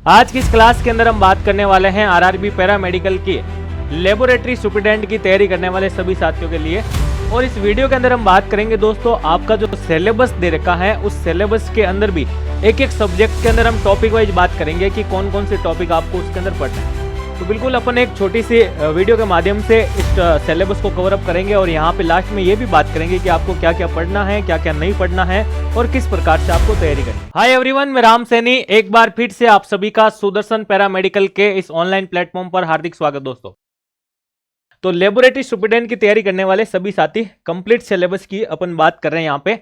आज की इस क्लास के अंदर हम बात करने वाले हैं आरआरबी पैरामेडिकल की लेबोरेटरी सुपरिटेंडेंट की तैयारी करने वाले सभी साथियों के लिए। और इस वीडियो के अंदर हम बात करेंगे दोस्तों, आपका जो सिलेबस दे रखा है उस सिलेबस के अंदर भी एक एक सब्जेक्ट के अंदर हम टॉपिक वाइज बात करेंगे कि कौन कौन से टॉपिक आपको उसके अंदर पढ़ना है। तो बिल्कुल अपन एक छोटी सी वीडियो के माध्यम से इस सिलेबस को कवर अप करेंगे और यहाँ पे लास्ट में ये भी बात करेंगे कि आपको क्या क्या पढ़ना है, क्या क्या नहीं पढ़ना है और किस प्रकार से आपको तैयारी करनी है। हाय एवरीवन, मैं राम सैनी एक बार फिर से आप सभी का सुदर्शन पैरामेडिकल के इस ऑनलाइन प्लेटफॉर्म पर हार्दिक स्वागत दोस्तों। तो लेबोरेटरी सुपरिटेंडेंट की तैयारी करने वाले सभी साथी कंप्लीट सिलेबस की अपन बात कर रहे हैं यहाँ पे,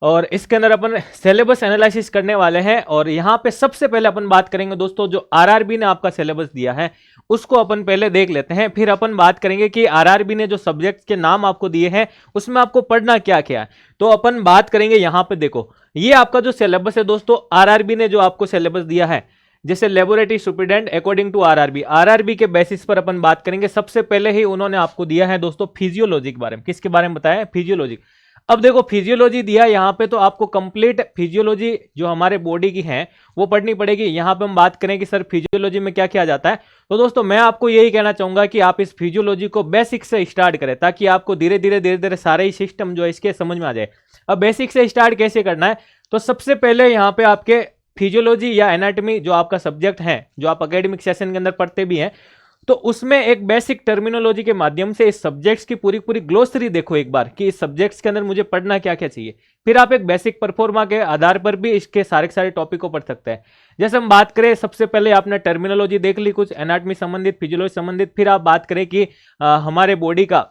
और इसके अंदर अपन सिलेबस एनालिसिस करने वाले हैं। और यहाँ पे सबसे पहले अपन बात करेंगे दोस्तों, जो आरआरबी ने आपका सिलेबस दिया है उसको अपन पहले देख लेते हैं, फिर अपन बात करेंगे कि आरआरबी ने जो सब्जेक्ट्स के नाम आपको दिए हैं उसमें आपको पढ़ना क्या क्या है। तो अपन बात करेंगे यहाँ पे, देखो ये आपका जो सिलेबस है दोस्तों, आरआरबी ने जो आपको सिलेबस दिया है जैसे laboratory superintendent according to RRB के बेसिस पर अपन बात करेंगे। सबसे पहले ही उन्होंने आपको दिया है दोस्तों फिजियोलॉजी के बारे में। किसके बारे में बताया? फिजियोलॉजी। अब देखो फिजियोलॉजी दिया यहाँ पे, तो आपको कंप्लीट फिजियोलॉजी जो हमारे बॉडी की है वो पढ़नी पड़ेगी। यहाँ पे हम बात करें कि सर फिजियोलॉजी में क्या किया जाता है, तो दोस्तों मैं आपको यही कहना चाहूंगा कि आप इस फिजियोलॉजी को बेसिक से स्टार्ट करें ताकि आपको धीरे धीरे सारे ही सिस्टम जो है इसके समझ में आ जाए। अब बेसिक से स्टार्ट कैसे करना है, तो सबसे पहले यहाँ पे आपके फिजियोलॉजी या एनाटॉमी जो आपका सब्जेक्ट है, जो आप एकेडमिक सेशन के अंदर पढ़ते भी हैं, तो उसमें एक बेसिक टर्मिनोलॉजी के माध्यम से इस सब्जेक्ट्स की पूरी पूरी ग्लोसरी देखो एक बार कि इस सब्जेक्ट्स के अंदर मुझे पढ़ना क्या क्या चाहिए। फिर आप एक बेसिक परफॉर्मा के आधार पर भी इसके सारे टॉपिक को पढ़ सकते हैं। जैसे हम बात करें, सबसे पहले आपने टर्मिनोलॉजी देख ली, कुछ एनाटॉमी संबंधित, फिजियोलॉजी संबंधित। फिर आप बात करें कि हमारे बॉडी का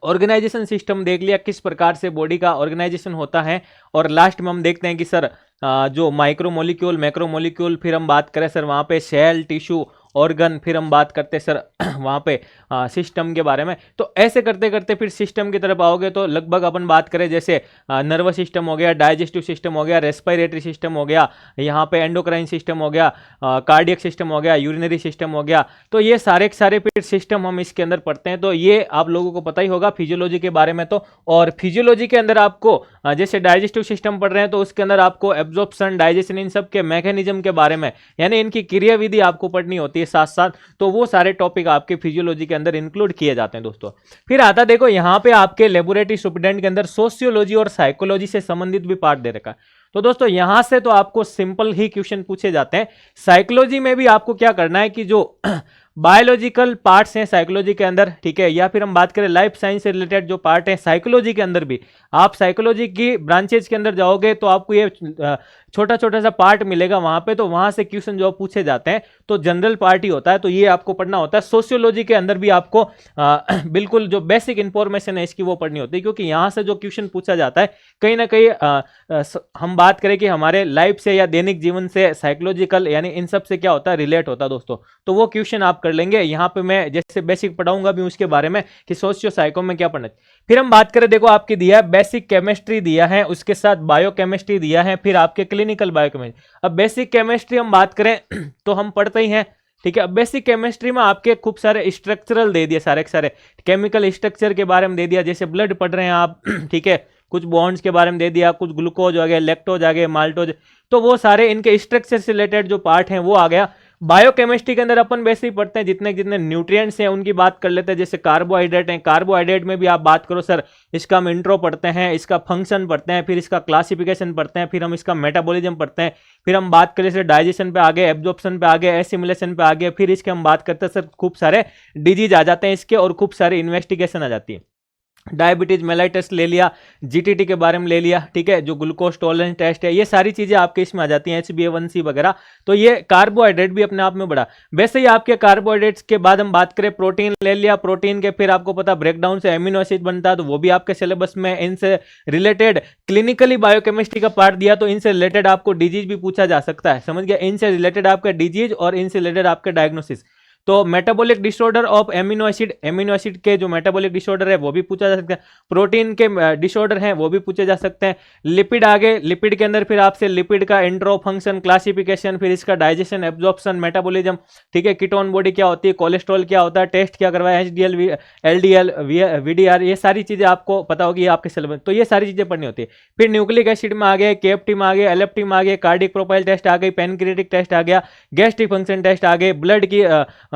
ऑर्गेनाइजेशन सिस्टम देख लिया, किस प्रकार से बॉडी का ऑर्गेनाइजेशन होता है। और लास्ट में हम देखते हैं कि सर जो माइक्रोमोलिक्यूल, मैक्रोमोलिक्यूल, फिर हम बात करें सर वहाँ पे सेल, टिश्यू, ऑर्गन, फिर हम बात करते हैं सर वहाँ पे सिस्टम के बारे में। तो ऐसे करते करते फिर सिस्टम की तरफ आओगे तो लगभग अपन बात करें जैसे नर्वस सिस्टम हो गया, डाइजेस्टिव सिस्टम हो गया, रेस्पिरेटरी सिस्टम हो गया, यहाँ पे एंडोक्राइन सिस्टम हो गया, कार्डियक सिस्टम हो गया, यूरिनरी सिस्टम हो गया। तो ये सारे फिर सिस्टम हम इसके अंदर पढ़ते हैं। तो ये आप लोगों को पता ही होगा फिजियोलॉजी के बारे में। तो और फिजियोलॉजी के अंदर आपको जैसे डाइजेस्टिव सिस्टम पढ़ रहे हैं तो उसके अंदर आपको एब्जॉर्प्शन, डाइजेशन, इन सब के मैकेनिज्म के बारे में, यानी इनकी क्रियाविधि आपको पढ़नी होती है साथ साथ। तो वो सारे टॉपिक आपके फिजियोलॉजी के अंदर इंक्लूड किए जाते हैं दोस्तों। फिर आता देखो यहाँ पे आपके लेबोरेटरी सुपरिटेंडेंट के अंदर सोशियोलॉजी और साइकोलॉजी से संबंधित भी पार्ट दे रखा है। तो दोस्तों यहां से तो आपको सिंपल ही क्वेश्चन पूछे जाते हैं। साइकोलॉजी में भी आपको क्या करना है कि जो बायोलॉजिकल पार्ट्स हैं साइकोलॉजी के अंदर, ठीक है, या फिर हम बात करें लाइफ साइंस से रिलेटेड जो पार्ट है साइकोलॉजी के अंदर भी, आप साइकोलॉजी की ब्रांचेज के अंदर जाओगे तो आपको ये छोटा छोटा सा पार्ट मिलेगा वहां पे। तो वहां से क्वेश्चन जो पूछे जाते हैं तो जनरल पार्ट ही होता है, तो ये आपको पढ़ना होता है। सोशियोलॉजी के अंदर भी आपको बिल्कुल जो बेसिक इंफॉर्मेशन है इसकी वो पढ़नी होती है, क्योंकि यहां से जो क्वेश्चन पूछा जाता है कहीं ना कहीं हम बात करें कि हमारे लाइफ से या दैनिक जीवन से साइकोलॉजिकल यानी इन सब से क्या होता है, रिलेट होता है दोस्तों। तो वो क्वेश्चन आप कर लेंगे। यहाँ पे मैं जैसे बेसिक पढ़ाऊंगा भी उसके बारे में कि सोशियो साइको में क्या पढ़ना है। फिर हम बात करें, देखो आपकी दिया है बेसिक केमिस्ट्री दिया है, उसके साथ बायोकेमिस्ट्री दिया है, फिर आपके क्लिनिकल बायोकेमिस्ट्री। अब बेसिक केमिस्ट्री हम बात करें तो हम पढ़ते ही हैं, ठीक है। अब बेसिक केमिस्ट्री में आपके खूब सारे स्ट्रक्चरल दे दिए, सारे केमिकल स्ट्रक्चर के बारे में दे दिया, जैसे ब्लड पढ़ रहे हैं आप, ठीक है, कुछ बॉन्ड्स के बारे में दे दिया, कुछ ग्लूकोज आ गया, लैक्टोज आ गया, माल्टोज, तो वो सारे इनके स्ट्रक्चर से रिलेटेड जो पार्ट हैं वो आ गया। बायोकेमिस्ट्री के अंदर अपन बेसिक पढ़ते हैं जितने जितने न्यूट्रिएंट्स हैं उनकी बात कर लेते हैं, जैसे कार्बोहाइड्रेट हैं, कार्बोहाइड्रेट में भी आप बात करो सर इसका हम इंट्रो पढ़ते हैं, इसका फंक्शन पढ़ते हैं, फिर इसका क्लासिफिकेशन पढ़ते हैं, फिर हम इसका मेटाबॉलिज्म पढ़ते हैं, फिर हम बात करें सर डाइजेशन पे आगे, एब्जॉर्प्शन पे आगे, एसिमिलेशन पे आगे, फिर इसके हम बात करते हैं सर खूब सारे डिजीज आ जाते हैं इसके और खूब सारे इन्वेस्टिगेशन आ जाती है। डायबिटीज मेलाइटस ले लिया, जीटीटी के बारे में ले लिया, ठीक है, जो ग्लूकोज टॉलरेंस टेस्ट है, ये सारी चीजें आपके इसमें आ जाती हैं, HbA1c वगैरह। तो ये कार्बोहाइड्रेट भी अपने आप में बड़ा। वैसे ही आपके कार्बोहाइड्रेट्स के बाद हम बात करें, प्रोटीन ले लिया, प्रोटीन के फिर आपको पता ब्रेकडाउन से एमिनो एसिड बनता है, तो वो भी आपके सिलेबस में इनसे रिलेटेड क्लिनिकली बायोकेमिस्ट्री का पार्ट दिया, तो इनसे रिलेटेड आपको डिजीज भी पूछा जा सकता है, समझ गया, इनसे रिलेटेड आपका डिजीज और इनसे रिलेटेड आपके डायग्नोसिस। तो metabolic disorder of amino acid के जो मेटाबॉलिक डिसऑर्डर है वो भी पूछा जा सकता है। प्रोटीन के डिसऑर्डर हैं वो भी पूछे जा सकते हैं। लिपिड आगे, लिपिड के अंदर फिर आपसे लिपिड का एंड्रो फंक्शन, क्लासिफिकेशन, फिर इसका डाइजेशन, एब्जॉर्प्शन, मेटाबॉलिज्म, ठीक है, कीटोन बॉडी क्या होती है, कोलेस्ट्रॉल क्या होता है, टेस्ट क्या करवाया, एचडीएल, एलडीएल, वीडीआर, ये सारी चीजें आपको पता होगी आपके सिलेबस, तो ये सारी चीजें पढ़नी होती है। फिर न्यूक्लिक एसिड में आ गए, केएफटी में आ गए, एलएफटी में आ गए, कार्डिक प्रोफाइल टेस्ट आ गई, पेनक्रियाटिक टेस्ट आ गया, गैस्ट्रिक फंक्शन टेस्ट आ गए,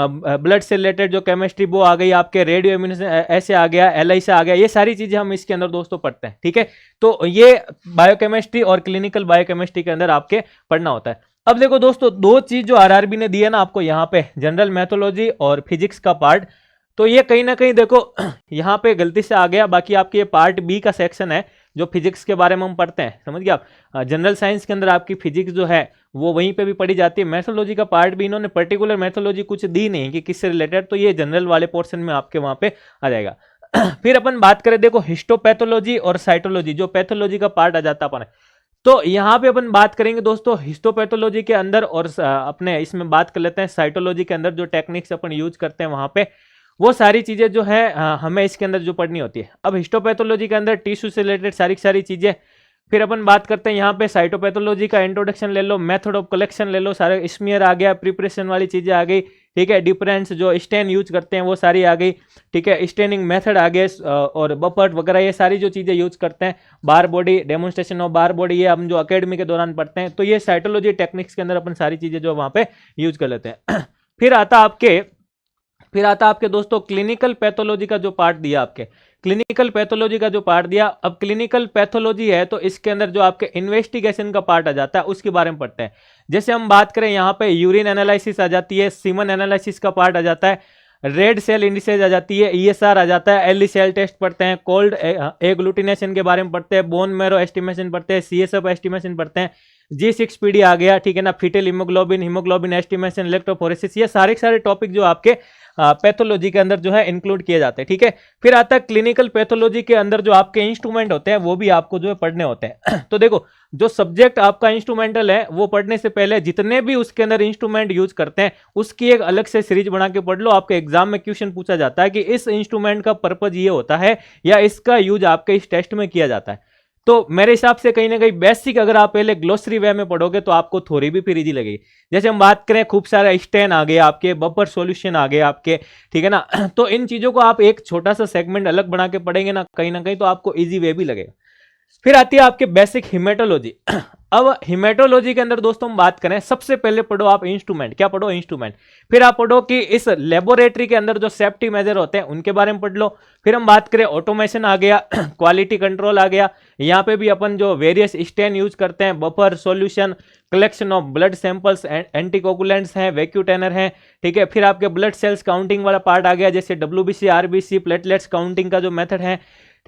ब्लड से रिलेटेड जो केमिस्ट्री वो आ गई आपके, रेडियो इम्यूनिशन ऐसे आ गया, एलआईसी आ गया, ये सारी चीजें हम इसके अंदर दोस्तों पढ़ते हैं। ठीक है, तो ये बायोकेमिस्ट्री और क्लिनिकल बायोकेमिस्ट्री के अंदर आपके पढ़ना होता है। अब देखो दोस्तों, दो चीज जो आरआरबी ने दी है ना आपको यहाँ पे, जनरल मैथोलॉजी और फिजिक्स का पार्ट, तो ये कहीं ना कहीं देखो यहाँ पे गलती से आ गया। बाकी आपके ये पार्ट बी का सेक्शन है जो फिजिक्स के बारे में हम पढ़ते हैं, समझ गए आप। जनरल साइंस के अंदर आपकी फिजिक्स जो है वो वहीं पे भी पढ़ी जाती है। मैथोलॉजी का पार्ट भी इन्होंने पर्टिकुलर मैथोलॉजी कुछ दी नहीं कि किससे रिलेटेड, तो ये जनरल वाले पोर्शन में आपके वहां पे आ जाएगा। फिर अपन बात करें देखो हिस्टोपैथोलॉजी और साइटोलॉजी, जो पैथोलॉजी का पार्ट आ जाता है अपन, तो यहाँ पे अपन बात करेंगे दोस्तों हिस्टोपैथोलॉजी के अंदर, और अपने इसमें बात कर लेते हैं साइटोलॉजी के अंदर जो टेक्निक्स अपन यूज करते हैं वहां पे, वो सारी चीजें जो है हमें इसके अंदर जो पढ़नी होती है। अब हिस्टोपैथोलॉजी के अंदर टिश्यू से रिलेटेड सारी चीजें। फिर अपन बात करते हैं यहाँ पे साइटोपैथोलॉजी का इंट्रोडक्शन ले लो, मेथड ऑफ कलेक्शन ले लो, सारे स्मीयर आ गया, प्रिपरेशन वाली चीजें आ गई, ठीक है, डिफरेंस जो स्टेन यूज करते हैं वो सारी आ गई, ठीक है, स्टेनिंग मेथड आ गए, और बफर्ट वगैरह ये सारी जो चीजें यूज करते हैं, Barr body, demonstration of Barr body, ये हम जो अकेडमी के दौरान पढ़ते हैं, तो ये साइटोलॉजी टेक्निक्स के अंदर अपन सारी चीजें जो वहां पे यूज कर लेते हैं। फिर आता आपके दोस्तों क्लिनिकल पैथोलॉजी का जो पार्ट दिया आपके, क्लिनिकल पैथोलॉजी का जो पार्ट दिया। अब क्लिनिकल पैथोलॉजी है तो इसके अंदर जो आपके इन्वेस्टिगेशन का पार्ट आ जाता है उसके बारे में पढ़ते हैं। जैसे हम बात करें यहाँ पे यूरिन एनालिसिस आ जाती है, सीमन एनालिसिस का पार्ट आ जाता है, रेड सेल इंडिसेज आ जाती है, ईएसआर आ जाता है, एलई सेल टेस्ट पढ़ते हैं, कोल्ड एग्लूटिनेशन के बारे में पढ़ते हैं, बोन मैरो एस्टिमेशन पढ़ते हैं, सीएसएफ एस्टिमेशन पढ़ते हैं, G6PD आ गया, ठीक है ना, फीटल हीमोग्लोबिन एस्टिमेशन, इलेक्ट्रोफोरेसिस, ये सारे टॉपिक जो आपके पैथोलॉजी के अंदर जो है इंक्लूड किए जाते हैं। ठीक है, फिर आता है क्लिनिकल पैथोलॉजी के अंदर जो आपके इंस्ट्रूमेंट होते हैं वो भी आपको जो है पढ़ने होते हैं। तो देखो, जो सब्जेक्ट आपका इंस्ट्रूमेंटल है वो पढ़ने से पहले जितने भी उसके अंदर इंस्ट्रूमेंट यूज करते हैं उसकी एक अलग से सीरीज बना के पढ़ लो। आपके एग्जाम में क्वेश्चन पूछा जाता है कि इस इंस्ट्रूमेंट का पर्पज ये होता है या इसका यूज आपके इस टेस्ट में किया जाता है। तो मेरे हिसाब से कहीं ना कहीं बेसिक अगर आप पहले ग्लोसरी वे में पढ़ोगे तो आपको थोड़ी भी फिर इजी लगेगी। जैसे हम बात करें, खूब सारा स्टेन आ गए आपके, बफर सॉल्यूशन आ गए आपके, ठीक है ना, तो इन चीजों को आप एक छोटा सा सेगमेंट अलग बना के पढ़ेंगे ना कहीं तो आपको इजी वे भी लगेगा। फिर आती है आपके बेसिक हिमेटोलॉजी। अब हिमेटोलॉजी के अंदर दोस्तों हम बात करें, सबसे पहले पढ़ो आप इंस्ट्रूमेंट, क्या पढ़ो, इंस्ट्रूमेंट। फिर आप पढ़ो कि इस लेबोरेटरी के अंदर जो सेफ्टी मेजर होते हैं उनके बारे में पढ़ लो। फिर हम बात करें ऑटोमेशन आ गया, क्वालिटी कंट्रोल आ गया, यहाँ पे भी अपन जो वेरियस स्टेन यूज करते हैं, buffer solution, collection of blood samples, anticoagulants हैं, वैक्यूटेनर हैं, ठीक है। फिर आपके ब्लड सेल्स काउंटिंग वाला पार्ट आ गया, जैसे WBC, RBC, प्लेटलेट्स काउंटिंग का जो मेथड है,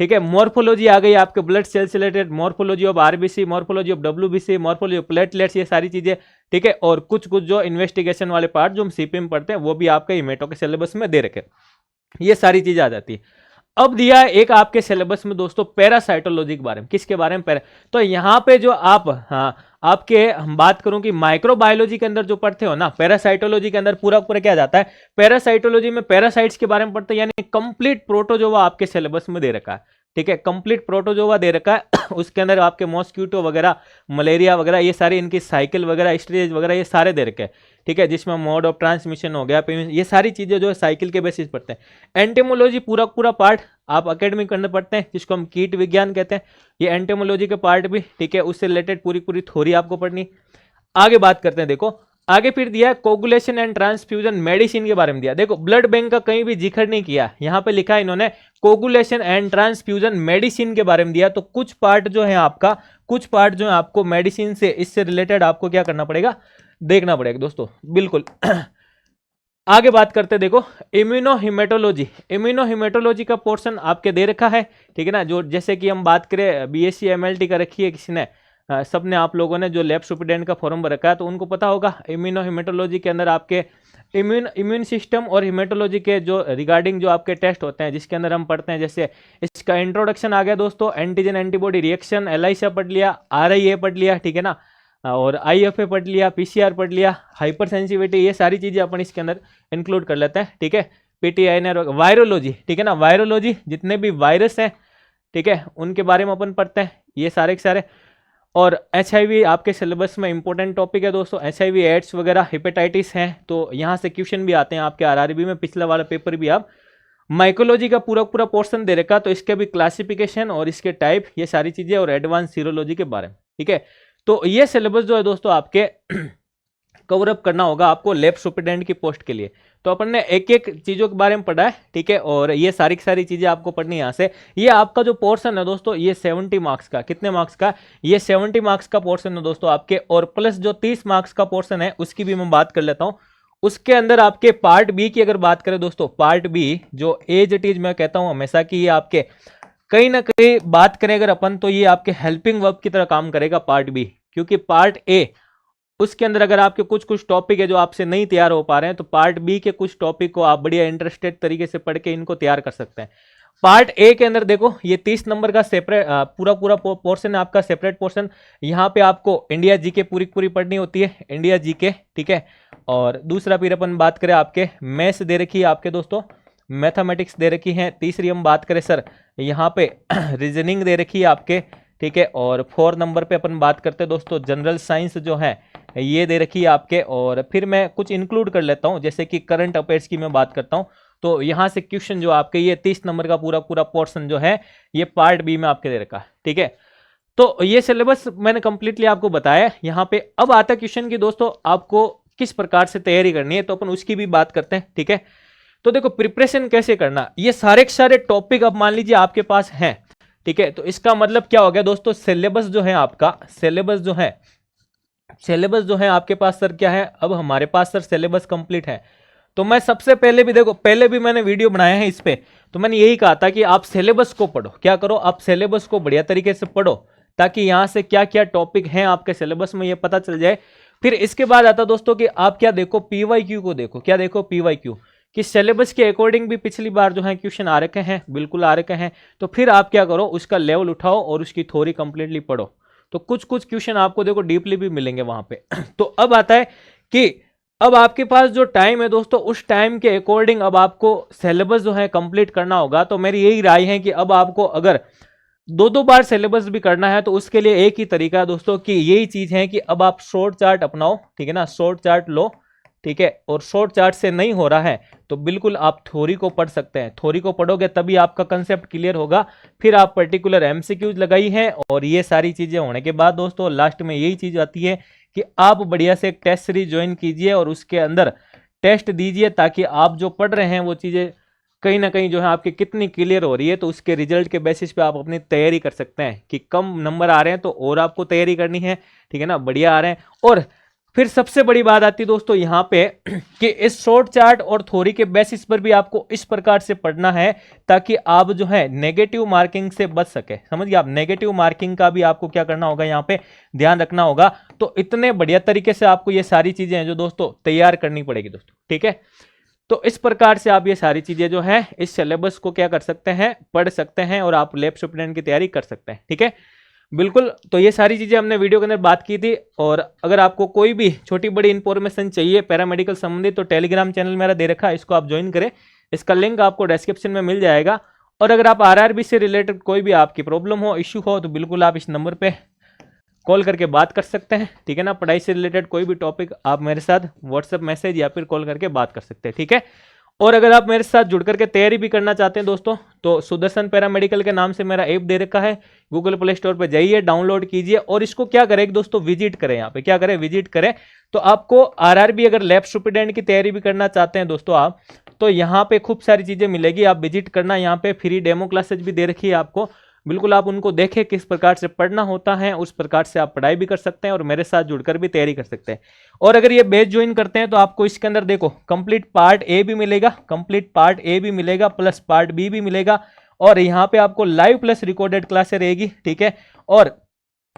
ठीक है। मॉर्फोलॉजी आ गई आपके, blood cells related, morphology of RBC, morphology of WBC, morphology of platelets, ये सारी चीजें, ठीक है। और कुछ जो इन्वेस्टिगेशन वाले पार्ट जो हम CP में पढ़ते हैं वो भी आपके हिमेटो के सिलेबस में दे रखे, ये सारी चीजें आ जाती है। अब दिया है एक आपके सिलेबस में दोस्तों पैरासाइटोलॉजी के बारे में, किसके बारे में, तो यहाँ पे जो आपके हम बात करूं कि माइक्रोबायोलॉजी के अंदर जो पढ़ते हो ना, पैरासाइटोलॉजी के अंदर पूरा क्या जाता है, पैरासाइटोलॉजी में पैरासाइट्स के बारे में पढ़ते हैं, यानी कंप्लीट प्रोटोजोआ आपके सिलेबस में दे रखा है, ठीक है, कंप्लीट प्रोटोजोआ दे रखा है। उसके अंदर आपके मॉस्क्यूटो वगैरह, मलेरिया वगैरह, ये सारी इनकी साइकिल वगैरह, स्टेज वगैरह, ये सारे दे रखे हैं, ठीक है, जिसमें मोड ऑफ ट्रांसमिशन हो गया, ये सारी चीजें जो है साइकिल के बेसिस पढ़ते हैं। एंटेमोलॉजी पूरा पार्ट आप अकेडमिक के अंदर पढ़ते हैं, जिसको हम कीट विज्ञान कहते हैं, ये एंटेमोलॉजी के पार्ट भी, ठीक है, उससे रिलेटेड पूरी थ्योरी आपको पढ़नी। आगे बात करते हैं, देखो आगे फिर दिया है कोगुलेशन एंड ट्रांसफ्यूजन मेडिसिन के बारे में दिया। देखो ब्लड बैंक का कहीं भी जिक्र नहीं किया, यहाँ पे लिखा है इन्होंने कोगुलेशन एंड ट्रांसफ्यूजन मेडिसिन के बारे में दिया। तो कुछ पार्ट जो है आपको मेडिसिन से, इससे रिलेटेड आपको क्या करना पड़ेगा, देखना पड़ेगा दोस्तों, बिल्कुल। आगे बात करते हैं, देखो इम्यूनोहिमेटोलॉजी का पोर्शन आपके दे रखा है, ठीक है ना, जो जैसे कि हम बात करें BSc MLT का रखी है किसी ने, सबने आप लोगों ने जो लैब सुपरिटेंडेंट का फॉर्म पर रखा है तो उनको पता होगा। इम्यूनोहिमेटोलॉजी के अंदर आपके इम्यून सिस्टम और हिमेटोलॉजी के जो रिगार्डिंग जो आपके टेस्ट होते हैं, जिसके अंदर हम पढ़ते हैं, जैसे इसका इंट्रोडक्शन आ गया दोस्तों, एंटीजन एंटीबॉडी रिएक्शन, एलाइसा पढ़ लिया, RIA पढ़ लिया, ठीक है ना, और IFA पढ़ लिया, PCR पढ़ लिया, हाइपर सेंसिटिविटी, ये सारी चीज़ें अपन इसके अंदर इंक्लूड कर लेते हैं। ठीक है, PTINR, वायरोलॉजी, ठीक है ना, वायरोलॉजी जितने भी वायरस हैं, ठीक है, उनके बारे में अपन पढ़ते हैं, ये सारे के सारे। और HIV आपके सिलेबस में इंपॉर्टेंट टॉपिक है दोस्तों, HIV, एड्स वगैरह, हेपेटाइटिस हैं, तो यहाँ से क्वेश्चन भी आते हैं आपके RRB में। पिछला वाला पेपर भी आप माइकोलॉजी का पूरा पूरा पोर्शन दे रखा, तो इसके भी क्लासिफिकेशन और इसके टाइप, ये सारी चीजें, और एडवांस सीरोलॉजी के बारे में। ठीक है, तो ये सिलेबस जो है दोस्तों आपके कवर अप करना होगा आपको लैब सुपरिटेंडेंट की पोस्ट के लिए। तो अपन ने एक एक चीजों के बारे में पढ़ा है, ठीक है, और ये सारी की सारी चीजें आपको पढ़नी है यहाँ से। ये आपका जो पोर्शन है दोस्तों, ये 70 मार्क्स का, कितने मार्क्स का, ये 70 मार्क्स का पोर्शन है दोस्तों आपके, और प्लस जो 30 मार्क्स का पोर्शन है उसकी भी मैं बात कर लेता हूँ। उसके अंदर आपके पार्ट बी की अगर बात करें दोस्तों, पार्ट बी जो एज इट इज मैं कहता हूं हमेशा कि ये आपके कहीं ना कहीं बात करें अगर अपन, तो ये आपके हेल्पिंग वर्ब की तरह काम करेगा पार्ट बी, क्योंकि पार्ट ए उसके अंदर अगर आपके कुछ कुछ टॉपिक है जो आपसे नहीं तैयार हो पा रहे हैं, तो पार्ट बी के कुछ टॉपिक को आप बढ़िया इंटरेस्टेड तरीके से पढ़ के इनको तैयार कर सकते हैं। पार्ट ए के अंदर देखो, ये 30 नंबर का सेपरेट पूरा पूरा पोर्शन है आपका, सेपरेट पोर्शन। यहाँ पे आपको इंडिया जीके पूरी पूरी पढ़नी होती है, इंडिया जीके, ठीक है। और दूसरा फिर अपन बात करें आपके मैथ्स दे रखी है आपके दोस्तों, मैथमेटिक्स दे रखी है। तीसरी हम बात करें सर यहाँ पे रीजनिंग दे रखी है आपके, ठीक है। और 4 नंबर पे अपन बात करते हैं दोस्तों जनरल साइंस जो है ये दे रखी है आपके। और फिर मैं कुछ इंक्लूड कर लेता हूँ, जैसे कि करंट अफेयर्स की मैं बात करता हूँ, तो यहाँ से क्वेश्चन जो आपके ये 30 नंबर का पूरा पूरा पोर्शन जो है ये पार्ट बी में आपके दे रखा है, ठीक है। तो ये सिलेबस मैंने कंप्लीटली आपको बताया यहाँ पे। अब आता है क्वेश्चन की दोस्तों आपको किस प्रकार से तैयारी करनी है, तो अपन उसकी भी बात करते हैं, ठीक है। तो देखो प्रिपरेशन कैसे करना, ये सारे के सारे टॉपिक अब मान लीजिए आपके पास हैं, ठीक है। तो इसका मतलब क्या हो गया दोस्तों, सिलेबस जो है आपका, सिलेबस जो है आपके पास सर क्या है, अब हमारे पास सर सिलेबस कंप्लीट है। तो मैं सबसे पहले भी देखो, पहले भी मैंने वीडियो बनाया है इस पे, तो मैंने यही कहा था कि आप सिलेबस को पढ़ो, क्या करो आप सिलेबस को बढ़िया तरीके से पढ़ो, ताकि यहां से क्या क्या टॉपिक हैं आपके सिलेबस में ये पता चल जाए। फिर इसके बाद आता दोस्तों कि आप क्या देखो, PYQ को देखो, क्या देखो PYQ, कि सिलेबस के अकॉर्डिंग भी पिछली बार जो है क्वेश्चन आ रखे हैं, बिल्कुल आ रखे हैं। तो फिर आप क्या करो, उसका लेवल उठाओ और उसकी थ्योरी कंप्लीटली पढ़ो, तो कुछ कुछ क्वेश्चन आपको देखो डीपली भी मिलेंगे वहां पे। तो अब आता है कि अब आपके पास जो टाइम है दोस्तों, उस टाइम के अकॉर्डिंग अब आपको सिलेबस जो है कंप्लीट करना होगा। तो मेरी यही राय है कि अब आपको अगर 2-2 बार सिलेबस भी करना है, तो उसके लिए एक ही तरीका है दोस्तों, कि यही चीज है कि अब आप शॉर्ट चार्ट अपनाओ, ठीक है ना, शॉर्ट चार्ट लो, ठीक है। और शॉर्ट चार्ट से नहीं हो रहा है तो बिल्कुल आप थ्योरी को पढ़ सकते हैं, थ्योरी को पढ़ोगे तभी आपका कंसेप्ट क्लियर होगा। फिर आप पर्टिकुलर MCQs लगाई हैं, और ये सारी चीजें होने के बाद दोस्तों लास्ट में यही चीज आती है कि आप बढ़िया से एक टेस्ट सीरीज ज्वाइन कीजिए और उसके अंदर टेस्ट दीजिए, ताकि आप जो पढ़ रहे हैं वो चीजें कहीं ना कहीं जो है आपकी कितनी क्लियर हो रही है, तो उसके रिजल्ट के बेसिस पे आप अपनी तैयारी कर सकते हैं। कि कम नंबर आ रहे हैं तो और आपको तैयारी करनी है, ठीक है ना, बढ़िया आ रहे हैं। और फिर सबसे बड़ी बात आती है दोस्तों यहाँ पे कि इस शॉर्ट चार्ट और थ्योरी के बेसिस पर भी आपको इस प्रकार से पढ़ना है, ताकि आप जो है नेगेटिव मार्किंग से बच सके। समझिए, आप नेगेटिव मार्किंग का भी आपको क्या करना होगा, यहाँ पे ध्यान रखना होगा। तो इतने बढ़िया तरीके से आपको ये सारी चीजें हैं जो दोस्तों तैयार करनी पड़ेगी दोस्तों, ठीक है। तो इस प्रकार से आप ये सारी चीजें जो है इस सिलेबस को क्या कर सकते हैं, पढ़ सकते हैं, और आप लैब सुपरिटेंडेंट की तैयारी कर सकते हैं, ठीक है, बिल्कुल। तो ये सारी चीजें हमने वीडियो के अंदर बात की थी। और अगर आपको कोई भी छोटी बड़ी इंफॉर्मेशन चाहिए पैरामेडिकल संबंधित, तो टेलीग्राम चैनल मेरा दे रखा है, इसको आप ज्वाइन करें, इसका लिंक आपको डिस्क्रिप्शन में मिल जाएगा। और अगर आप RRB से रिलेटेड कोई भी आपकी प्रॉब्लम हो, इश्यू हो, तो बिल्कुल आप इस नंबर पे कॉल करके बात कर सकते हैं, ठीक है ना। पढ़ाई से रिलेटेड कोई भी टॉपिक आप मेरे साथ व्हाट्सएप मैसेज या फिर कॉल करके बात कर सकते हैं, ठीक है। और अगर आप मेरे साथ जुड़ करके तैयारी भी करना चाहते हैं दोस्तों, तो सुदर्शन पैरामेडिकल के नाम से मेरा ऐप दे रखा है, गूगल प्ले स्टोर पे जाइए, डाउनलोड कीजिए, और इसको क्या करें दोस्तों, विजिट करें, यहाँ पे क्या करें, विजिट करें। तो आपको RRB अगर लैब सुपरिटेंडेंट की तैयारी भी करना चाहते हैं दोस्तों आप, तो यहाँ पे खूब सारी चीजें मिलेगी, आप विजिट करना। यहाँ पे फ्री डेमो क्लासेज भी दे रखी है आपको, बिल्कुल आप उनको देखें किस प्रकार से पढ़ना होता है, उस प्रकार से आप पढ़ाई भी कर सकते हैं और मेरे साथ जुड़कर भी तैयारी कर सकते हैं। और अगर ये बैच ज्वाइन करते हैं तो आपको इसके अंदर देखो कंप्लीट पार्ट ए भी मिलेगा, कंप्लीट पार्ट ए भी मिलेगा, प्लस पार्ट बी भी मिलेगा, और यहाँ पे आपको लाइव प्लस रिकॉर्डेड क्लासें रहेगी, ठीक है। और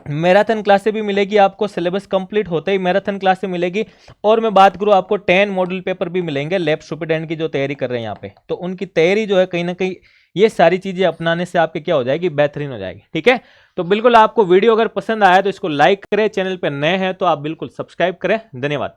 मैराथन क्लासें भी मिलेगी आपको, सिलेबस कंप्लीट होते ही मैराथन क्लासें मिलेगी। और मैं बात करूं आपको 10 मॉडल पेपर भी मिलेंगे लैब सुपरिटेंडेंट की जो तैयारी कर रहे हैं यहाँ पे, तो उनकी तैयारी जो है कहीं ना कहीं ये सारी चीजें अपनाने से आपके क्या हो जाएगी, बेहतरीन हो जाएगी। ठीक है, तो बिल्कुल आपको वीडियो अगर पसंद आया तो इसको लाइक करें, चैनल पर नए हैं तो आप बिल्कुल सब्सक्राइब करें। धन्यवाद।